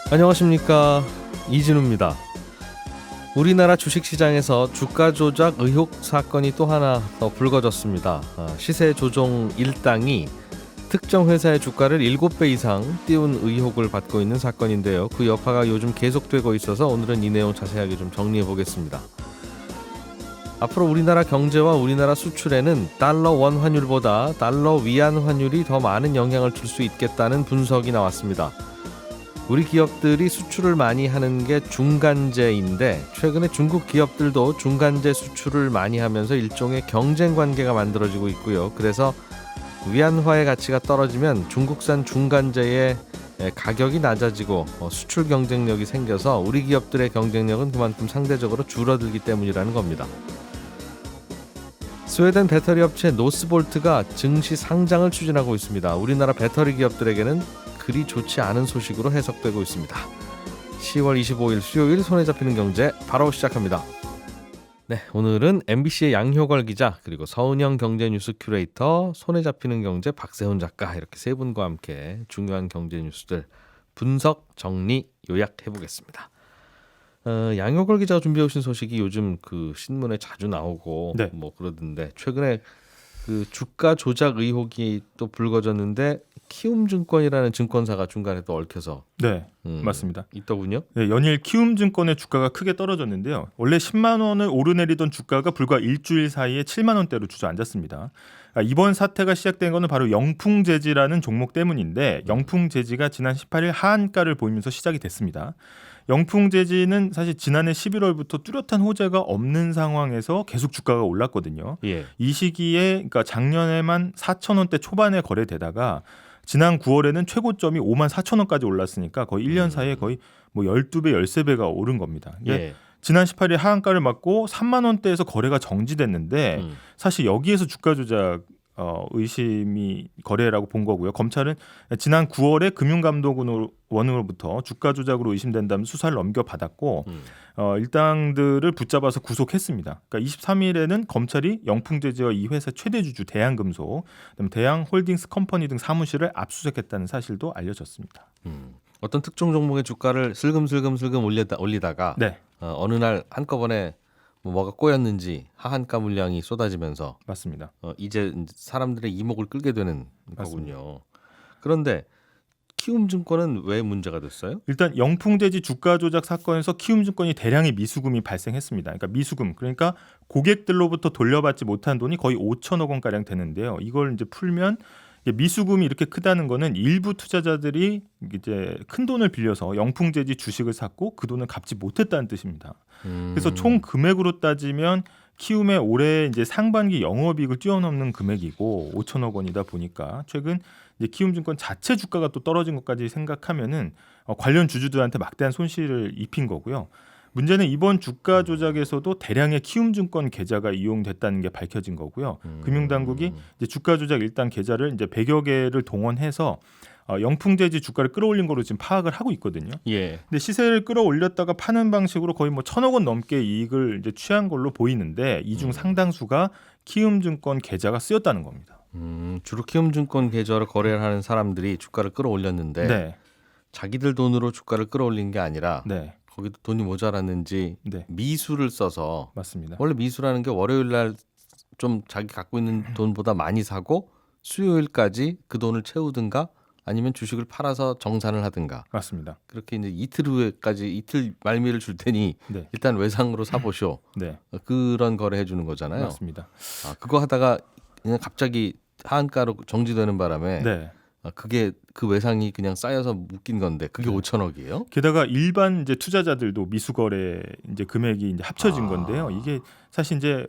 안녕하십니까, 이진우입니다. 우리나라 주식시장에서 주가 조작 의혹 사건이 또 하나 더 불거졌습니다. 시세 조종 일당이 특정 회사의 주가를 7배 이상 띄운 의혹을 받고 있는 사건인데요. 그 여파가 요즘 계속되고 있어서 오늘은 이 내용 자세하게 좀 정리해 보겠습니다. 앞으로 우리나라 경제와 우리나라 수출에는 달러 원 환율보다 달러 위안 환율이 더 많은 영향을 줄 수 있겠다는 분석이 나왔습니다. 우리 기업들이 수출을 많이 하는 게 중간재인데 최근에 중국 기업들도 중간재 수출을 많이 하면서 일종의 경쟁 관계가 만들어지고 있고요. 그래서 위안화의 가치가 떨어지면 중국산 중간재의 가격이 낮아지고 수출 경쟁력이 생겨서 우리 기업들의 경쟁력은 그만큼 상대적으로 줄어들기 때문이라는 겁니다. 스웨덴 배터리 업체 노스볼트가 증시 상장을 추진하고 있습니다. 우리나라 배터리 기업들에게는 그리 좋지 않은 소식으로 해석되고 있습니다. 10월 25일 수요일 손에 잡히는 경제 바로 시작합니다. 네, 오늘은 MBC의 양효걸 기자 그리고 서은영 경제뉴스 큐레이터, 손에 잡히는 경제 박세훈 작가 이렇게 세 분과 함께 중요한 경제 뉴스들 분석, 정리, 요약해 보겠습니다. 양효걸 기자가 준비해 오신 소식이 요즘 그 신문에 자주 나오고 네. 뭐 그러던데 최근에 그 주가 조작 의혹이 또 불거졌는데 키움증권이라는 증권사가 중간에 또 얽혀서 네, 맞습니다. 있더군요. 네, 연일 키움증권의 주가가 크게 떨어졌는데요. 원래 10만 원을 오르내리던 주가가 불과 일주일 사이에 7만 원대로 주저앉았습니다. 이번 사태가 시작된 것은 바로 영풍재지라는 종목 때문인데 영풍재지가 지난 18일 하한가를 보이면서 시작이 됐습니다. 영풍재지는 사실 지난해 11월부터 뚜렷한 호재가 없는 상황에서 계속 주가가 올랐거든요. 예. 이 시기에 그러니까 작년에만 4,000원대 초반에 거래되다가 지난 9월에는 최고점이 5만 4천 원까지 올랐으니까 거의 1년 사이에 거의 뭐 12배, 13배가 오른 겁니다. 예. 지난 18일 하한가를 맞고 3만 원대에서 거래가 정지됐는데 사실 여기에서 주가 조작 의심이 거래라고 본 거고요. 검찰은 지난 9월에 금융감독원으로부터 주가 조작으로 의심된다면 수사를 넘겨받았고 일당들을 붙잡아서 구속했습니다. 그러니까 23일에는 검찰이 영풍재지와 이 회사 최대 주주 대양금속, 그다음에 대양홀딩스 컴퍼니 등 사무실을 압수수색했다는 사실도 알려졌습니다. 어떤 특정 종목의 주가를 슬금슬금 올리다가 네, 어느 날 한꺼번에 뭐가 꼬였는지 하한가 물량이 쏟아지면서 맞습니다. 이제 사람들의 이목을 끌게 되는 맞습니다. 거군요. 그런데 키움증권은 왜 문제가 됐어요? 일단 영풍재지 주가 조작 사건에서 키움증권이 대량의 미수금이 발생했습니다. 그러니까 미수금, 그러니까 고객들로부터 돌려받지 못한 돈이 거의 5천억 원 가량 되는데요. 이걸 이제 풀면 미수금이 이렇게 크다는 거는 일부 투자자들이 이제 큰 돈을 빌려서 영풍재지 주식을 샀고 그 돈을 갚지 못했다는 뜻입니다. 그래서 총 금액으로 따지면 키움의 올해 이제 상반기 영업이익을 뛰어넘는 금액이고 5천억 원이다 보니까 최근 이제 키움증권 자체 주가가 또 떨어진 것까지 생각하면은 관련 주주들한테 막대한 손실을 입힌 거고요. 문제는 이번 주가 조작에서도 대량의 키움증권 계좌가 이용됐다는 게 밝혀진 거고요. 금융당국이 이제 주가 조작 일당 계좌를 이제 100여 개를 동원해서 영풍재지 주가를 끌어올린 거로 지금 파악을 하고 있거든요. 예. 근데 시세를 끌어올렸다가 파는 방식으로 거의 뭐 1,000억 원 넘게 이익을 이제 취한 걸로 보이는데 이 중 상당수가 키움증권 계좌가 쓰였다는 겁니다. 주로 키움증권 계좌로 거래를 하는 사람들이 주가를 끌어올렸는데 네, 자기들 돈으로 주가를 끌어올린 게 아니라 네, 거기도 돈이 모자랐는지 네, 미수를 써서, 맞습니다. 원래 미수라는 게 월요일 날 좀 자기 갖고 있는 돈보다 많이 사고 수요일까지 그 돈을 채우든가 아니면 주식을 팔아서 정산을 하든가, 맞습니다. 그렇게 이제 이틀 후에까지 이틀 말미를 줄 테니 네, 일단 외상으로 사보쇼, 네, 그런 거래 해주는 거잖아요. 맞습니다. 그거 하다가 그냥 갑자기 하한가로 정지되는 바람에 네. 그게 그 외상이 그냥 쌓여서 묶인 건데 그게 5천억이에요? 게다가 일반 이제 투자자들도 미수거래 이제 금액이 이제 합쳐진 건데요. 이게 사실 이제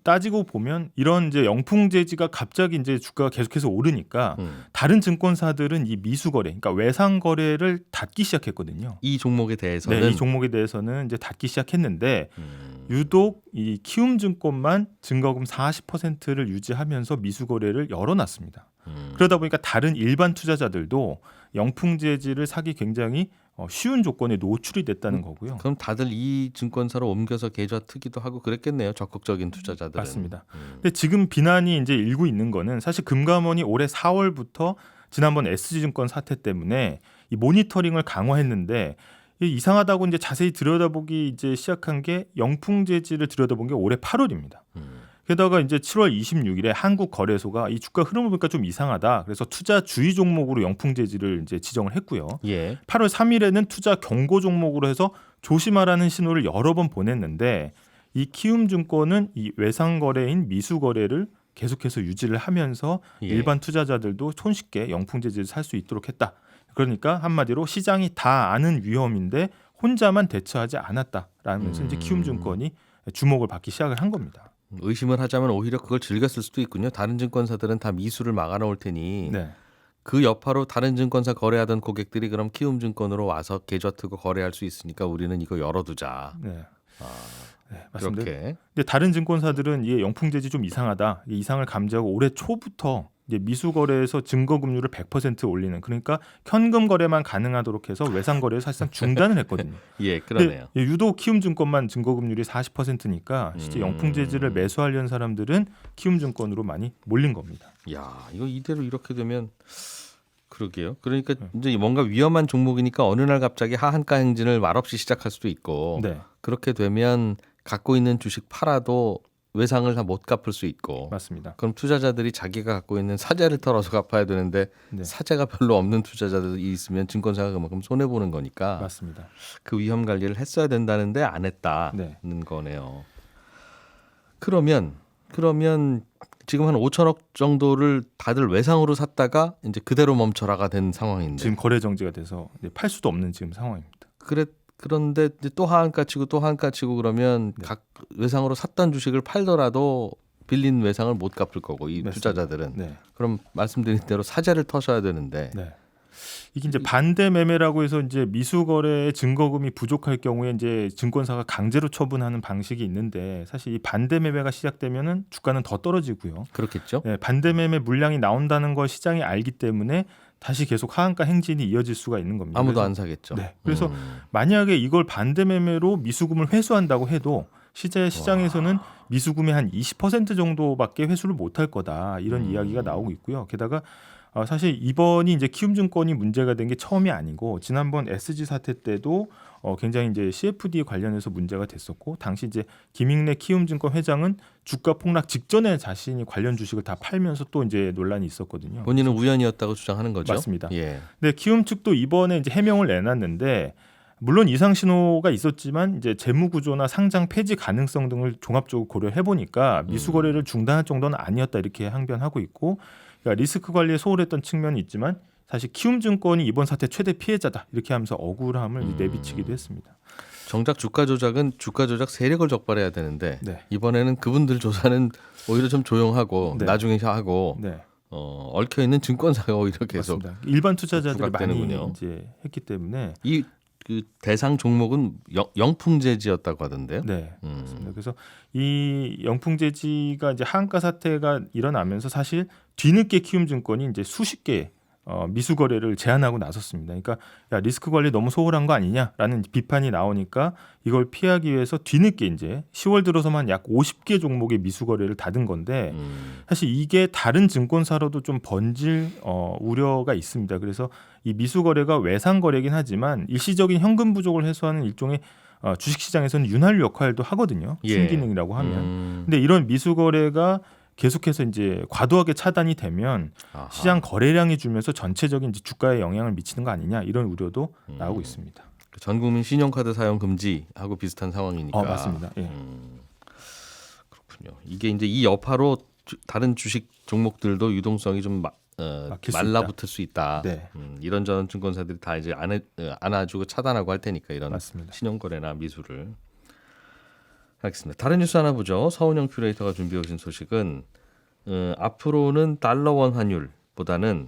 따지고 보면 이런 이제 영풍재지가 갑자기 이제 주가가 계속해서 오르니까 다른 증권사들은 이 미수거래, 그러니까 외상거래를 닫기 시작했거든요. 이 종목에 대해서는. 네, 이 종목에 대해서는 이제 닫기 시작했는데 유독 이 키움증권만 증거금 40%를 유지하면서 미수거래를 열어놨습니다. 그러다 보니까 다른 일반 투자자들도 영풍재지를 사기 굉장히 쉬운 조건에 노출이 됐다는 거고요. 그럼 다들 이 증권사로 옮겨서 계좌 트기도 하고 그랬겠네요. 적극적인 투자자들은. 맞습니다. 근데 지금 비난이 이제 일고 있는 거는 사실 금감원이 올해 4월부터 지난번 SG증권 사태 때문에 이 모니터링을 강화했는데 이상하다고 이제 자세히 들여다보기 이제 시작한 게 영풍재지를 들여다본 게 올해 8월입니다. 게다가 이제 7월 26일에 한국거래소가 이 주가 흐름을 보니까 좀 이상하다. 그래서 투자 주의 종목으로 영풍재지를 이제 지정을 했고요. 예. 8월 3일에는 투자 경고 종목으로 해서 조심하라는 신호를 여러 번 보냈는데 이 키움증권은 이 외상 거래인 미수 거래를 계속해서 유지를 하면서 예. 일반 투자자들도 손쉽게 영풍재지를 살 수 있도록 했다. 그러니까 한마디로 시장이 다 아는 위험인데 혼자만 대처하지 않았다라면서 이제 키움증권이 주목을 받기 시작을 한 겁니다. 의심을 하자면 오히려 그걸 즐겼을 수도 있군요. 다른 증권사들은 다 미수를 막아놓을 테니 네. 그 여파로 다른 증권사 거래하던 고객들이 그럼 키움증권으로 와서 계좌 트고 거래할 수 있으니까 우리는 이거 열어두자. 네. 아, 네, 맞습니다. 그렇게. 근데 다른 증권사들은 이 영풍재지 좀 이상하다. 이 이상을 감지하고 올해 초부터 이제 미수 거래에서 증거 금리를 100% 올리는 그러니까 현금 거래만 가능하도록 해서 외상 거래를 사실상 중단을 했거든요. 예, 그러네요. 근데 유독 키움증권만 증거 금리율이 40%니까 실제 영풍재지를 매수하려는 사람들은 키움증권으로 많이 몰린 겁니다. 야, 이거 이대로 이렇게 되면 그러게요. 그러니까 이제 뭔가 위험한 종목이니까 어느 날 갑자기 하한가 행진을 말없이 시작할 수도 있고 네, 그렇게 되면 갖고 있는 주식 팔아도 외상을 다 못 갚을 수 있고 맞습니다. 그럼 투자자들이 자기가 갖고 있는 사재를 털어서 갚아야 되는데 네. 사재가 별로 없는 투자자들이 있으면 증권사가 그만큼 손해 보는 거니까 맞습니다. 그 위험 관리를 했어야 된다는데 안 했다는 네. 거네요. 그러면 지금 한 5천억 정도를 다들 외상으로 샀다가 이제 그대로 멈춰라가 된 상황인데 지금 거래 정지가 돼서 이제 팔 수도 없는 지금 상황입니다. 그런데 이제 또 하한가 치고 또 하한가 치고 그러면 네. 각 외상으로 샀던 주식을 팔더라도 빌린 외상을 못 갚을 거고 이 맞습니다. 투자자들은 네. 그럼 말씀드린 대로 사재를 터셔야 되는데 네. 이게 이제 반대 매매라고 해서 이제 미수 거래의 증거금이 부족할 경우에 이제 증권사가 강제로 처분하는 방식이 있는데 사실 이 반대 매매가 시작되면은 주가는 더 떨어지고요. 그렇겠죠? 네, 반대 매매 물량이 나온다는 걸 시장이 알기 때문에 다시 계속 하한가 행진이 이어질 수가 있는 겁니다. 아무도 그래서, 안 사겠죠. 네, 그래서 만약에 이걸 반대 매매로 미수금을 회수한다고 해도 시장에서는 미수금의 한 20% 정도밖에 회수를 못할 거다 이런 이야기가 나오고 있고요. 게다가 사실 이번이 이제 키움증권이 문제가 된 게 처음이 아니고 지난번 SG 사태 때도 굉장히 이제 CFD 관련해서 문제가 됐었고 당시 이제 김익래 키움증권 회장은 주가 폭락 직전에 자신이 관련 주식을 다 팔면서 또 이제 논란이 있었거든요. 본인은 우연이었다고 주장하는 거죠. 맞습니다. 예. 근데 키움 측도 이번에 이제 해명을 내놨는데 물론 이상 신호가 있었지만 이제 재무 구조나 상장 폐지 가능성 등을 종합적으로 고려해 보니까 미수 거래를 중단할 정도는 아니었다 이렇게 항변하고 있고 그러니까 리스크 관리에 소홀했던 측면이 있지만 사실 키움증권이 이번 사태 최대 피해자다 이렇게 하면서 억울함을 내비치기도 했습니다. 정작 주가 조작은 주가 조작 세력을 적발해야 되는데 네. 이번에는 그분들 조사는 오히려 좀 조용하고 네. 나중에 하고 네, 얽혀 있는 증권사가 오히려 계속 맞습니다. 일반 투자자들이 많이 부각되는군요. 이제 했기 때문에 이 그 대상 종목은 영풍재지였다고 하던데요. 네, 맞습니다. 그래서 이 영풍재지가 이제 하한가 사태가 일어나면서 사실 뒤늦게 키움증권이 이제 수십 개 미수 거래를 제한하고 나섰습니다. 그러니까 야, 리스크 관리 너무 소홀한 거 아니냐라는 비판이 나오니까 이걸 피하기 위해서 뒤늦게 이제 10월 들어서만 약 50개 종목의 미수 거래를 닫은 건데 사실 이게 다른 증권사로도 좀 번질 우려가 있습니다. 그래서 이 미수 거래가 외상 거래긴 하지만 일시적인 현금 부족을 해소하는 일종의 주식시장에서는 윤활유 역할도 하거든요. 예. 순기능이라고 하면. 근데 이런 미수 거래가 계속해서 이제 과도하게 차단이 되면 아하. 시장 거래량이 줄면서 전체적인 이제 주가에 영향을 미치는 거 아니냐 이런 우려도 나오고 있습니다. 전 국민 신용카드 사용 금지하고 비슷한 상황이니까. 맞습니다. 예. 그렇군요. 이게 이제 이 여파로 다른 주식 종목들도 유동성이 좀 막힐 수 말라붙을 수 있다. 네. 이런저런 증권사들이 다 이제 안아주고 차단하고 할 테니까 이런 맞습니다. 신용거래나 미수를. 알겠습니다. 다른 뉴스 하나 보죠. 서운영 큐레이터가 준비해 오신 소식은 앞으로는 달러 원 환율보다는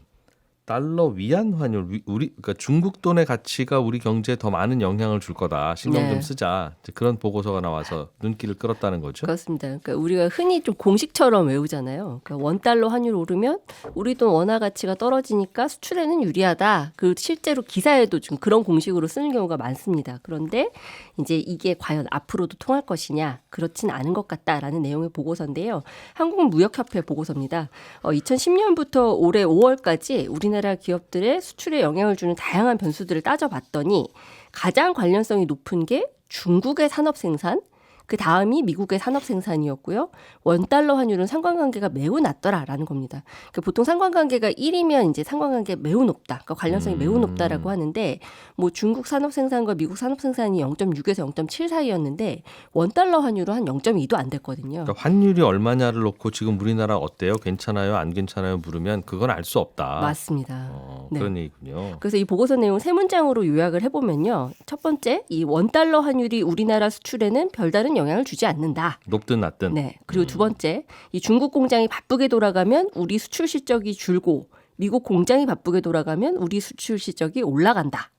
달러 위안 환율, 그러니까 중국 돈의 가치가 우리 경제에 더 많은 영향을 줄 거다. 신경 네. 좀 쓰자. 이제 그런 보고서가 나와서 눈길을 끌었다는 거죠. 그렇습니다. 그러니까 우리가 흔히 좀 공식처럼 외우잖아요. 그러니까 원달러 환율 오르면 우리 돈 원화 가치가 떨어지니까 수출에는 유리하다. 그 실제로 기사에도 좀 그런 공식으로 쓰는 경우가 많습니다. 그런데 이제 이게 과연 앞으로도 통할 것이냐? 그렇진 않은 것 같다라는 내용의 보고서인데요. 한국무역협회 보고서입니다. 2010년부터 올해 5월까지 우리나라 우리나라 기업들의 수출에 영향을 주는 다양한 변수들을 따져봤더니 가장 관련성이 높은 게 중국의 산업 생산, 그 다음이 미국의 산업 생산이었고요. 원달러 환율은 상관관계가 매우 낮더라라는 겁니다. 그러니까 보통 상관관계가 1이면 이제 상관관계 매우 높다. 그러니까 관련성이 매우 높다라고 하는데 뭐 중국 산업 생산과 미국 산업 생산이 0.6에서 0.7 사이였는데 원달러 환율은 한 0.2도 안 됐거든요. 그러니까 환율이 얼마냐를 놓고 지금 우리나라 어때요? 괜찮아요? 안 괜찮아요? 물으면 그건 알 수 없다. 맞습니다. 네. 그런 얘기군요. 그래서 이 보고서 내용 세 문장으로 요약을 해보면요. 첫 번째, 이 원달러 환율이 우리나라 수출에는 별다른 영향을 주지 않는다. 높든 낮든. 네. 그리고 두 번째, 이 중국 공장이 바쁘게 돌아가면 우리 수출 실적이 줄고 미국 공장이 바쁘게 돌아가면 우리 수출 실적이 올라간다.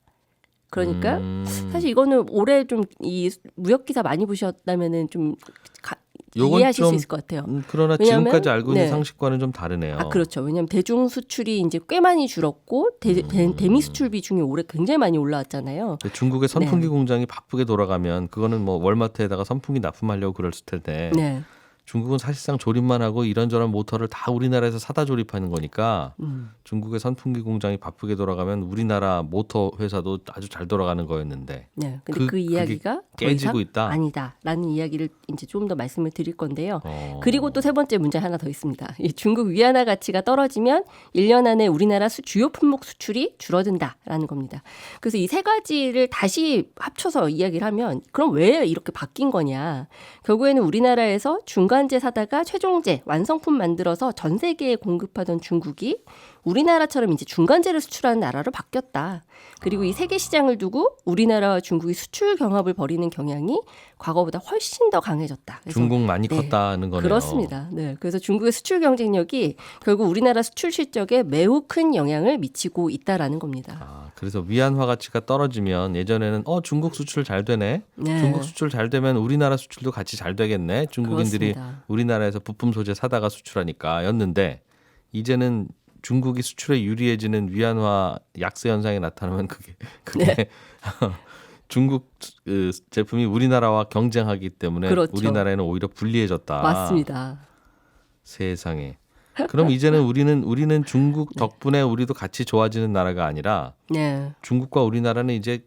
그러니까 사실 이거는 올해 좀 이 무역 기사 많이 보셨다면은 좀 요건 이해하실 좀, 수 있을 것 같아요. 그러나 왜냐하면, 지금까지 알고 있는 네. 상식과는 좀 다르네요. 아, 그렇죠. 왜냐하면 대중 수출이 이제 꽤 많이 줄었고 대미 수출 비중이 올해 굉장히 많이 올라왔잖아요. 중국의 선풍기 네. 공장이 바쁘게 돌아가면 그거는 뭐 월마트에다가 선풍기 납품하려고 그럴 텐데 네. 중국은 사실상 조립만 하고 이런저런 모터를 다 우리나라에서 사다 조립하는 거니까 중국의 선풍기 공장이 바쁘게 돌아가면 우리나라 모터 회사도 아주 잘 돌아가는 거였는데 네. 근데 그 이야기가 더 깨지고 이상 있다. 아니다라는 이야기를 이제 좀 더 말씀을 드릴 건데요. 그리고 그리고 또 세 번째 문제 하나 더 있습니다. 이 중국 위안화 가치가 떨어지면 1년 안에 우리나라 주요 품목 수출이 줄어든다라는 겁니다. 그래서 이 세 가지를 다시 합쳐서 이야기를 하면 그럼 왜 이렇게 바뀐 거냐. 결국에는 우리나라에서 중간재 사다가 최종재 완성품 만들어서 전 세계에 공급하던 중국이 우리나라처럼 이제 중간재를 수출하는 나라로 바뀌었다. 그리고 이 세계 시장을 두고 우리나라와 중국이 수출 경합을 벌이는 경향이 과거보다 훨씬 더 강해졌다. 그래서 중국 많이 네, 컸다는 거네요. 그렇습니다. 네, 그래서 중국의 수출 경쟁력이 결국 우리나라 수출 실적에 매우 큰 영향을 미치고 있다라는 겁니다. 그래서 위안화 가치가 떨어지면 예전에는 중국 수출 잘 되네. 네. 중국 수출 잘 되면 우리나라 수출도 같이 잘 되겠네. 중국인들이 그렇습니다. 우리나라에서 부품 소재 사다가 수출하니까 였는데 이제는 중국이 수출에 유리해지는 위안화 약세 현상이 나타나면 그게 네. 중국 제품이 우리나라와 경쟁하기 때문에 그렇죠. 우리나라에는 오히려 불리해졌다. 맞습니다. 세상에. 그럼 이제는 우리는 중국 덕분에 우리도 같이 좋아지는 나라가 아니라 네. 중국과 우리나라는 이제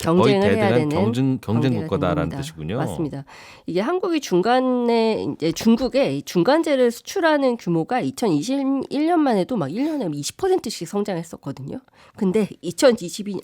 경쟁을 거의 해야 대등한 되는 경쟁 관계가 국가다라는 된 겁니다. 뜻이군요. 맞습니다. 이게 한국이 중간에 이제 중국에 중간재를 수출하는 규모가 2021년만 해도 막 1년에 20%씩 성장했었거든요. 근데 2022년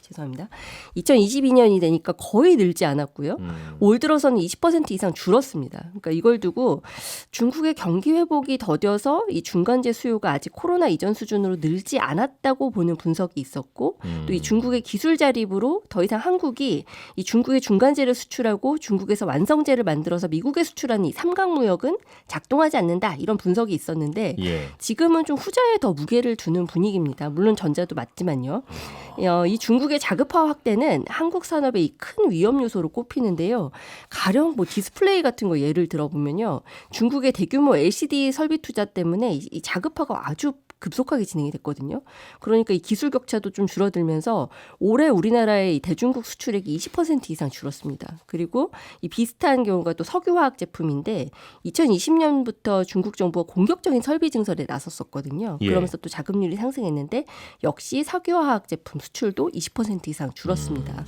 죄송합니다. 2022년이 되니까 거의 늘지 않았고요. 올 들어서는 20% 이상 줄었습니다. 그러니까 이걸 두고 중국의 경기 회복이 더뎌서 이 중간재 수요가 아직 코로나 이전 수준으로 늘지 않았다고 보는 분석이 있었고 또 이 중국의 기술 자립으로 더 이상 한국이 이 중국의 중간재를 수출하고 중국에서 완성재를 만들어서 미국에 수출하는 이 삼각무역은 작동하지 않는다 이런 분석이 있었는데 예. 지금은 좀 후자에 더 무게를 두는 분위기입니다. 물론 전자도 맞지만요. 이 중국의 자급화 확대는 한국 산업의 이 큰 위험 요소로 꼽히는데요. 가령 뭐 디스플레이 같은 거 예를 들어보면요. 중국의 대규모 LCD 설비 투자 때문에 이 자급화가 아주 급속하게 진행이 됐거든요. 그러니까 이 기술 격차도 좀 줄어들면서 올해 우리나라의 이 대중국 수출액이 20% 이상 줄었습니다. 그리고 이 비슷한 경우가 또 석유화학 제품인데 2020년부터 중국 정부가 공격적인 설비 증설에 나섰었거든요. 예. 그러면서 또 자금률이 상승했는데 역시 석유화학 제품 수출도 20% 이상 줄었습니다.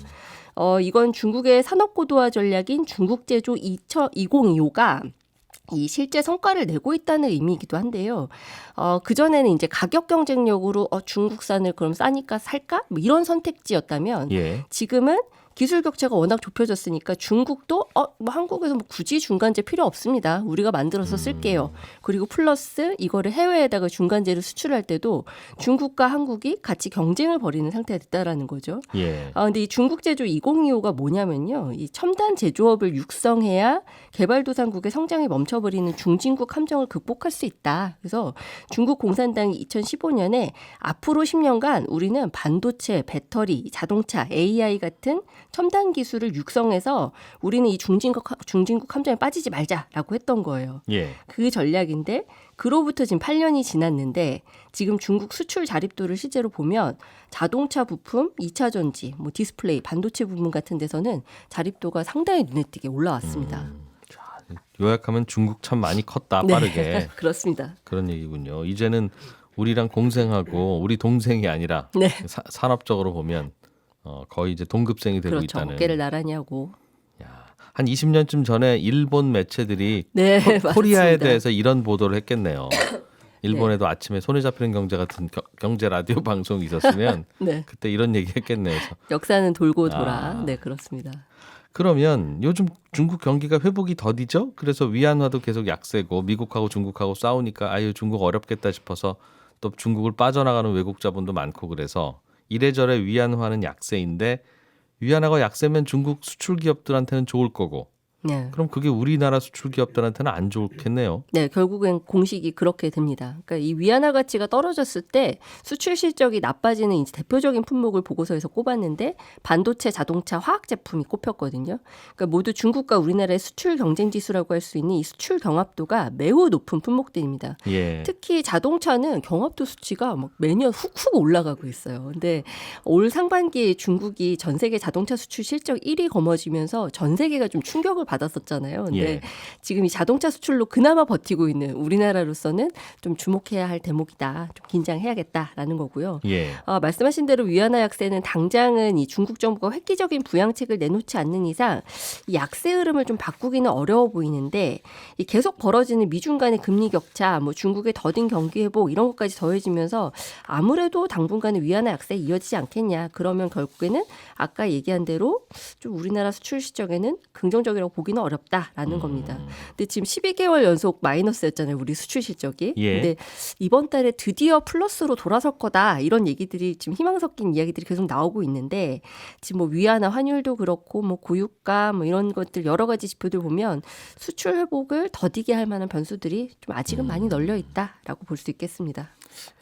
이건 중국의 산업고도화 전략인 중국제조 2025가 이 실제 성과를 내고 있다는 의미이기도 한데요. 그전에는 이제 가격 경쟁력으로 중국산을 그럼 싸니까 살까? 뭐 이런 선택지였다면 예. 지금은 기술 격차가 워낙 좁혀졌으니까 중국도 뭐 한국에서 뭐 굳이 중간재 필요 없습니다. 우리가 만들어서 쓸게요. 그리고 플러스 이거를 해외에다가 중간재를 수출할 때도 중국과 한국이 같이 경쟁을 벌이는 상태가 됐다라는 거죠. 예. 근데 이 중국 제조 2025가 뭐냐면요. 이 첨단 제조업을 육성해야 개발도상국의 성장이 멈춰버리는 중진국 함정을 극복할 수 있다. 그래서 중국 공산당이 2015년에 앞으로 10년간 우리는 반도체, 배터리, 자동차, AI 같은 첨단 기술을 육성해서 우리는 이 중진국 함정에 빠지지 말자라고 했던 거예요. 예. 그 전략인데 그로부터 지금 8년이 지났는데 지금 중국 수출 자립도를 실제로 보면 자동차 부품, 2차 전지, 뭐 디스플레이, 반도체 부분 같은 데서는 자립도가 상당히 눈에 띄게 올라왔습니다. 요약하면 중국 참 많이 컸다 네. 빠르게 그렇습니다. 그런 얘기군요. 이제는 우리랑 공생하고 우리 동생이 아니라 네. 산업적으로 보면 거의 이제 동급생이 되고 그렇죠. 있다는. 어깨를 나란히 하고. 야, 한 20년쯤 전에 일본 매체들이 네, 코리아에 맞습니다. 대해서 이런 보도를 했겠네요. 일본에도 아침에 손에 잡히는 경제 같은 경제 라디오 방송이 있었으면 네. 그때 이런 얘기 했겠네요. 그래서 역사는 돌고 돌아. 아. 네, 그렇습니다. 그러면 요즘 중국 경기가 회복이 더디죠? 그래서 위안화도 계속 약세고 미국하고 중국하고 싸우니까 아유 중국 어렵겠다 싶어서 또 중국을 빠져나가는 외국 자본도 많고 그래서 이래저래 위안화는 약세인데 위안화가 약세면 중국 수출 기업들한테는 좋을 거고 네. 그럼 그게 우리나라 수출 기업들한테는 안 좋겠네요. 네, 결국엔 공식이 그렇게 됩니다. 그러니까 이 위안화 가치가 떨어졌을 때 수출 실적이 나빠지는 이제 대표적인 품목을 보고서에서 꼽았는데 반도체, 자동차, 화학 제품이 꼽혔거든요. 그러니까 모두 중국과 우리나라의 수출 경쟁 지수라고 할 수 있는 이 수출 경합도가 매우 높은 품목들입니다. 예. 특히 자동차는 경합도 수치가 막 매년 훅훅 올라가고 있어요. 근데 올 상반기에 중국이 전 세계 자동차 수출 실적 1위 거머쥐면서 전 세계가 좀 충격을 받았었잖아요. 근데 예. 지금 이 자동차 수출로 그나마 버티고 있는 우리나라로서는 좀 주목해야 할 대목이다. 좀 긴장해야겠다라는 거고요. 예. 말씀하신 대로 위안화 약세는 당장은 이 중국 정부가 획기적인 부양책을 내놓지 않는 이상 이 약세 흐름을 좀 바꾸기는 어려워 보이는데 이 계속 벌어지는 미중 간의 금리 격차, 뭐 중국의 더딘 경기 회복 이런 것까지 더해지면서 아무래도 당분간은 위안화 약세에 이어지지 않겠냐. 그러면 결국에는 아까 얘기한 대로 좀 우리나라 수출 실적에는 긍정적이라고 보기는 어렵다라는 겁니다. 근데 지금 12개월 연속 마이너스였잖아요. 우리 수출 실적이. 예. 근데 이번 달에 드디어 플러스로 돌아설 거다. 이런 얘기들이 지금 희망 섞인 이야기들이 계속 나오고 있는데 지금 뭐 위안화 환율도 그렇고 뭐 고유가 뭐 이런 것들 여러 가지 지표들 보면 수출 회복을 더디게 할 만한 변수들이 좀 아직은 많이 널려 있다라고 볼 수 있겠습니다.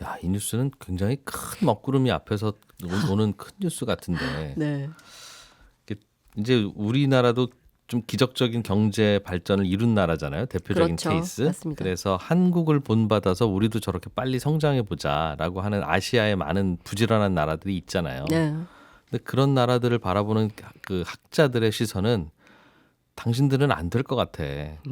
야, 이 뉴스는 굉장히 큰 먹구름이 앞에서 오는 큰 뉴스 같은데 네. 이제 우리나라도 좀 기적적인 경제 발전을 이룬 나라잖아요. 대표적인 그렇죠. 케이스. 맞습니다. 그래서 한국을 본받아서 우리도 저렇게 빨리 성장해 보자라고 하는 아시아의 많은 부지런한 나라들이 있잖아요. 네. 근데 그런 나라들을 바라보는 그 학자들의 시선은 당신들은 안 될 것 같아.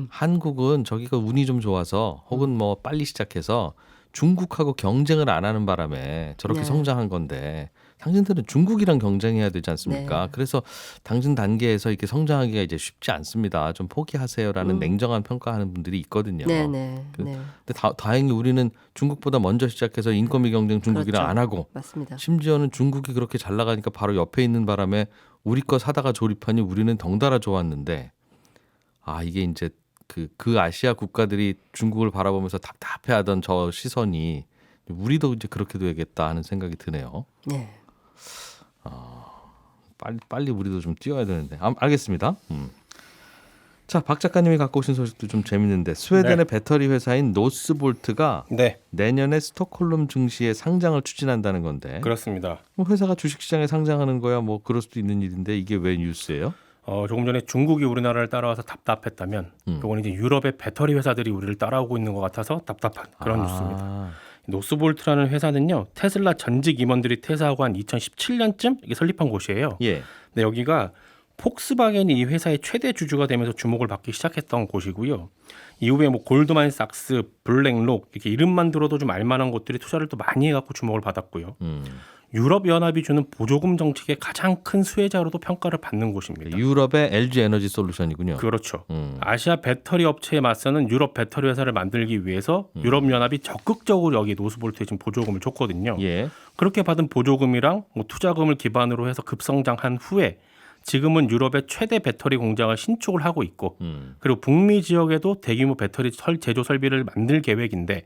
한국은 저기가 운이 좀 좋아서 혹은 뭐 빨리 시작해서 중국하고 경쟁을 안 하는 바람에 저렇게 네. 성장한 건데 당신들은 중국이랑 경쟁해야 되지 않습니까? 네. 그래서 당신 단계에서 이렇게 성장하기가 이제 쉽지 않습니다. 좀 포기하세요라는 냉정한 평가하는 분들이 있거든요. 네네. 그- 네. 근데 다행히 우리는 중국보다 먼저 시작해서 인건비 경쟁 중국이랑 그렇죠. 안 하고 맞습니다. 심지어는 중국이 그렇게 잘 나가니까 바로 옆에 있는 바람에 우리 거 사다가 조립하니 우리는 덩달아 좋았는데 아 이게 이제 그 아시아 국가들이 중국을 바라보면서 답답해하던 저 시선이 우리도 이제 그렇게 돼야겠다 하는 생각이 드네요. 네. 빨리 우리도 좀 뛰어야 되는데 알겠습니다. 자, 박 작가님이 갖고 오신 소식도 좀 재밌는데 스웨덴의 배터리 회사인 노스볼트가 네, 내년에 스톡홀름 증시에 상장을 추진한다는 건데 그렇습니다. 뭐 회사가 주식시장에 상장하는 거야 뭐 그럴 수도 있는 일인데 이게 왜 뉴스예요? 조금 전에 중국이 우리나라를 따라와서 답답했다면, 이건 이제 유럽의 배터리 회사들이 우리를 따라오고 있는 것 같아서 답답한 그런 뉴스입니다. 노스볼트라는 회사는요, 테슬라 전직 임원들이 퇴사하고 한 2017년쯤 이게 설립한 곳이에요. 예. 근데 여기가 폭스바겐이 이 회사의 최대 주주가 되면서 주목을 받기 시작했던 곳이고요. 이후에 뭐 골드만삭스, 블랙록 이렇게 이름만 들어도 좀 알만한 곳들이 투자를 또 많이 해갖고 주목을 받았고요. 유럽 연합이 주는 보조금 정책의 가장 큰 수혜자로도 평가를 받는 곳입니다. 유럽의 LG 에너지 솔루션이군요. 그렇죠. 아시아 배터리 업체에 맞서는 유럽 배터리 회사를 만들기 위해서 유럽 연합이 적극적으로 여기 노스볼트에 지금 보조금을 줬거든요. 예. 그렇게 받은 보조금이랑 뭐 투자금을 기반으로 해서 급성장한 후에 지금은 유럽의 최대 배터리 공장을 신축을 하고 있고 그리고 북미 지역에도 대규모 배터리 제조 설비를 만들 계획인데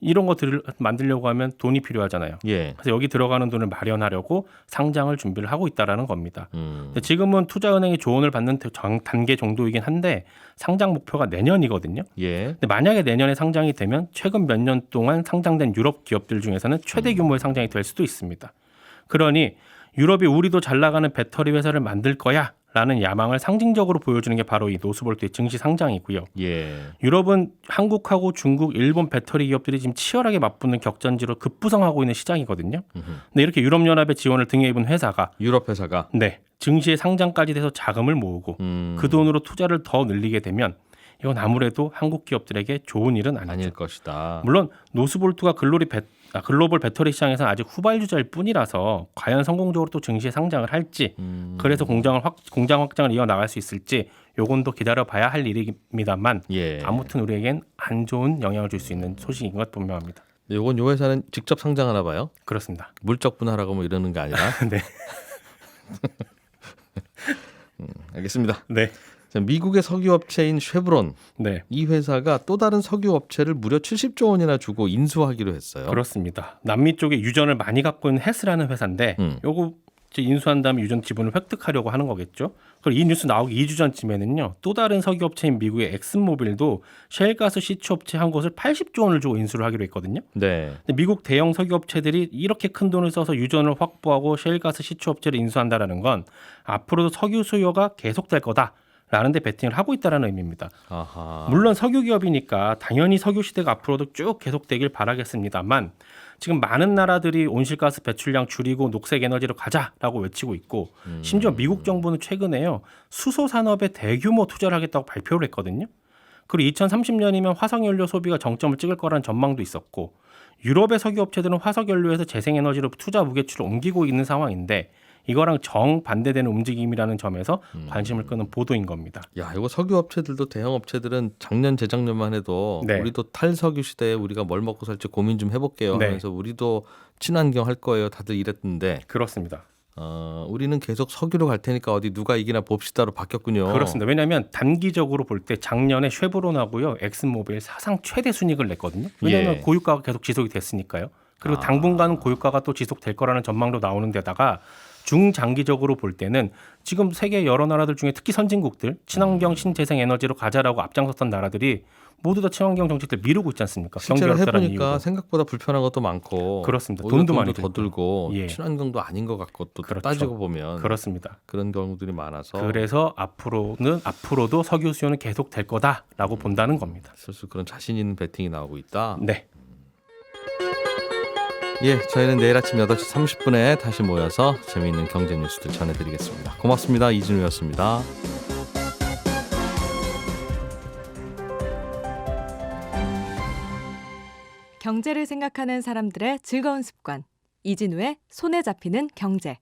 이런 것들을 만들려고 하면 돈이 필요하잖아요. 예. 그래서 여기 들어가는 돈을 마련하려고 상장을 준비를 하고 있다라는 겁니다. 근데 지금은 투자은행이 조언을 받는 단계 정도이긴 한데 상장 목표가 내년이거든요. 예. 근데 만약에 내년에 상장이 되면 최근 몇 년 동안 상장된 유럽 기업들 중에서는 최대 규모의 상장이 될 수도 있습니다. 그러니 유럽이 우리도 잘 나가는 배터리 회사를 만들 거야 라는 야망을 상징적으로 보여주는 게 바로 이 노스볼트의 증시 상장이고요. 예. 유럽은 한국하고 중국, 일본 배터리 기업들이 지금 치열하게 맞붙는 격전지로 급부상하고 있는 시장이거든요. 근데 이렇게 유럽연합의 지원을 등에 입은 회사가 유럽 회사가 증시에 상장까지 돼서 자금을 모으고 그 돈으로 투자를 더 늘리게 되면 이건 아무래도 한국 기업들에게 좋은 일은 아니죠. 아닐 것이다. 물론 노스볼트가 글로벌 배터리 시장에서는 아직 후발주자일 뿐이라서 과연 성공적으로 또 증시에 상장을 할지 그래서 공장 확장을 이어나갈 수 있을지 요건 더 기다려봐야 할 일입니다만 예. 아무튼 우리에겐 안 좋은 영향을 줄 수 있는 소식인 것 분명합니다. 요건 요 회사는 직접 상장하나 봐요. 그렇습니다. 물적 분할하고 뭐 이러는 게 아니라. 네. 알겠습니다. 네. 자, 미국의 석유업체인 쉐브론 네. 이 회사가 또 다른 석유업체를 무려 70조 원이나 주고 인수하기로 했어요. 그렇습니다. 남미 쪽에 유전을 많이 갖고 있는 헤스라는 회사인데 요거 이제 인수한 다음에 유전 지분을 획득하려고 하는 거겠죠. 그리고 이 뉴스 나오기 2주 전쯤에는요. 또 다른 석유업체인 미국의 엑슨모빌도 셰일가스 시추업체 한 곳을 80조 원을 주고 인수를 하기로 했거든요. 네. 근데 미국 대형 석유업체들이 이렇게 큰 돈을 써서 유전을 확보하고 셰일가스 시추업체를 인수한다라는 건 앞으로도 석유 수요가 계속될 거다라는 데 베팅을 하고 있다는 의미입니다. 아하. 물론 석유 기업이니까 당연히 석유 시대가 앞으로도 쭉 계속되길 바라겠습니다만 지금 많은 나라들이 온실가스 배출량 줄이고 녹색 에너지로 가자라고 외치고 있고 심지어 미국 정부는 최근에요. 수소 산업에 대규모 투자를 하겠다고 발표를 했거든요. 그리고 2030년이면 화석연료 소비가 정점을 찍을 거라는 전망도 있었고 유럽의 석유업체들은 화석연료에서 재생에너지로 투자 무게추를 옮기고 있는 상황인데 이거랑 정반대되는 움직임이라는 점에서 관심을 끄는 보도인 겁니다. 야, 이거 석유업체들도 대형 업체들은 작년 재작년만 해도 네. 우리도 탈석유 시대에 우리가 뭘 먹고 살지 고민 좀 해볼게요. 네. 하면서 우리도 친환경 할 거예요. 다들 이랬는데 그렇습니다. 우리는 계속 석유로 갈 테니까 어디 누가 이기나 봅시다로 바뀌었군요. 그렇습니다. 왜냐하면 단기적으로 볼 때 작년에 쉐브론하고요, 엑슨모빌 사상 최대 순이익을 냈거든요. 왜냐하면 예. 고유가가 계속 지속이 됐으니까요. 그리고 당분간은 고유가가 또 지속될 거라는 전망도 나오는 데다가 중장기적으로 볼 때는 지금 세계 여러 나라들 중에 특히 선진국들 친환경 신재생 에너지로 가자라고 앞장섰던 나라들이 모두 다 친환경 정책들 미루고 있지 않습니까? 실제로 경기 어렵다는 해보니까 이유로. 생각보다 불편한 것도 많고 그렇습니다. 오히려 돈도 많이 더 들고 예. 친환경도 아닌 것 같고 또 그렇죠. 따지고 보면 그렇습니다. 그런 경우들이 많아서 그래서 앞으로도 석유 수요는 계속 될 거다라고 본다는 겁니다. 슬슬 그런 자신 있는 배팅이 나오고 있다. 네. 예, 저희는 내일 아침 8시 30분에 다시 모여서 재미있는 경제 뉴스들 전해드리겠습니다. 고맙습니다. 이진우였습니다. 경제를 생각하는 사람들의 즐거운 습관. 이진우의 손에 잡히는 경제.